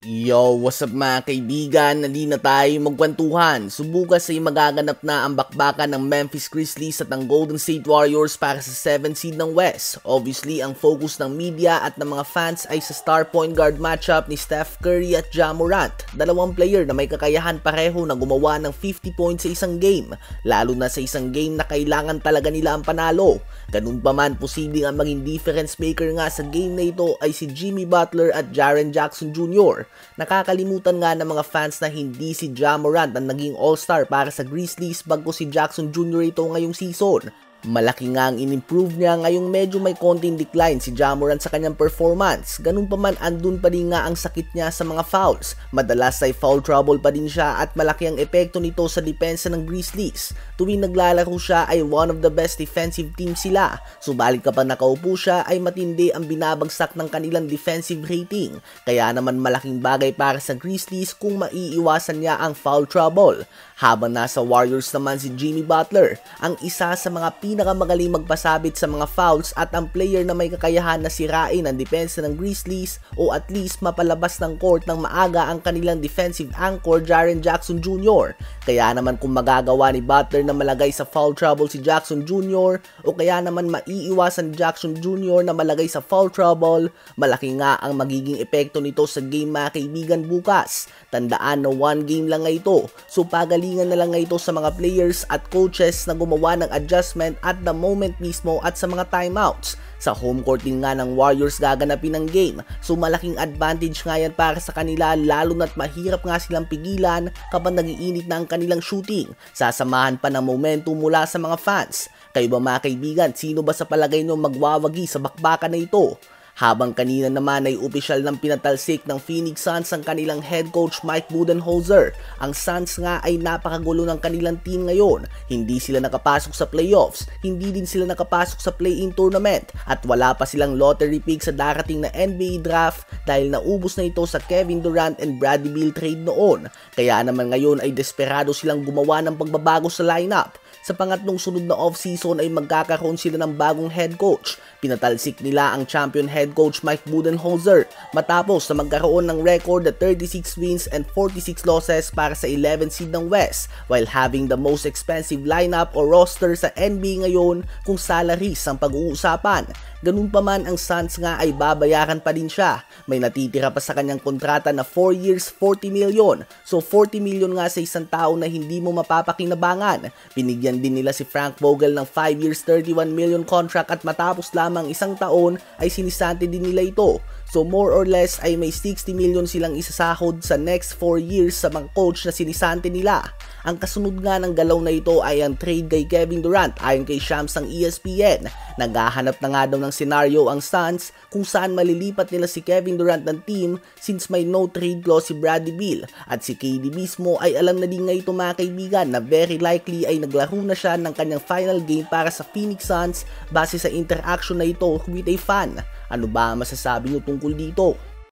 Yo, what's up mga kaibigan? Nali na tayo magkwentuhan. Subukas ay magaganap na ang bakbakan ng Memphis Grizzlies at ng Golden State Warriors para sa 7th seed ng West. Obviously, ang focus ng media at ng mga fans ay sa star point guard matchup ni Steph Curry at Ja Morant. Dalawang player na may kakayahan pareho na gumawa ng 50 points sa isang game, lalo na sa isang game na kailangan talaga nila ang panalo. Ganun pa man, posibleng ang maging difference maker nga sa game na ito ay si Jimmy Butler at Jaren Jackson Jr. Nakakalimutan nga ng mga fans na hindi si Ja Morant ang naging all-star para sa Grizzlies bago si Jackson Jr. ito ngayong season. Malaki nga ang in-improve niya ngayong medyo may konting decline si Ja Morant sa kanyang performance. Ganun pa man, andun pa rin nga ang sakit niya sa mga fouls. Madalas ay foul trouble pa din siya at malaki ang epekto nito sa depensa ng Grizzlies. Tuwing naglalaro siya ay one of the best defensive teams sila. Subalit kapag nakaupo siya ay matindi ang binabagsak ng kanilang defensive rating. Kaya naman malaking bagay para sa Grizzlies kung maiiwasan niya ang foul trouble. Habang nasa Warriors naman si Jimmy Butler, ang isa sa mga pinakamagaling magpasabit sa mga fouls at ang player na may kakayahan na sirain ang depensa ng Grizzlies o at least mapalabas ng court ng maaga ang kanilang defensive anchor Jaren Jackson Jr. Kaya naman kung magagawa ni Butler na malagay sa foul trouble si Jackson Jr. o kaya naman maiiwasan Jackson Jr. na malagay sa foul trouble, malaki nga ang magiging epekto nito sa game mga kaibigan bukas. Tandaan na one game lang nga ito, so pagalingan na lang nga ito sa mga players at coaches na gumawa ng adjustment at the moment mismo at sa mga timeouts. Sa home court din nga ng Warriors gaganapin ang game, so malaking advantage nga yan para sa kanila, lalo na't mahirap nga silang pigilan kapag nagiinit na ang kanilang shooting. Sasamahan pa ng momentum mula sa mga fans. Kayo ba mga kaibigan, sino ba sa palagay nyo magwawagi sa bakbakan na ito? Habang kanina naman ay opisyal ng pinatalsik ng Phoenix Suns ang kanilang head coach Mike Budenholzer. Ang Suns nga ay napakagulo ng kanilang team ngayon. Hindi sila nakapasok sa playoffs, hindi din sila nakapasok sa play-in tournament, at wala pa silang lottery pick sa darating na NBA draft dahil naubos na ito sa Kevin Durant and Bradley Beal trade noon. Kaya naman ngayon ay desperado silang gumawa ng pagbabago sa lineup. Sa pangatlong sunod na off-season ay magkakaroon sila ng bagong head coach. Pinatalsik nila ang champion head coach Mike Budenholzer matapos na magkaroon ng record na 36 wins and 46 losses para sa 11th seed ng West, while having the most expensive lineup o roster sa NBA ngayon kung salaries ang pag-uusapan. Ganun pa man, ang Suns nga ay babayaran pa din siya. May natitira pa sa kanyang kontrata na 4 years 40 million. So 40 million nga sa isang tao na hindi mo mapapakinabangan. Binigyan din nila si Frank Vogel ng 5 years 31 million contract at matapos lamang isang taon ay sinisante din nila ito. So more or less ay may 60 million silang isasahod sa next 4 years sa mga coach na sinisante nila. Ang kasunod nga ng galaw na ito ay ang trade kay Kevin Durant ayon kay Shams ng ESPN. Naghahanap na nga daw ng senaryo ang Suns kung saan malilipat nila si Kevin Durant ng team since may no trade clause si Bradley Beal, at si KD mismo ay alam na din nga ito mga kaibigan na very likely ay naglaro na siya ng kanyang final game para sa Phoenix Suns base sa interaction na ito with a fan. Ano ba masasabi niyo tungkol dito?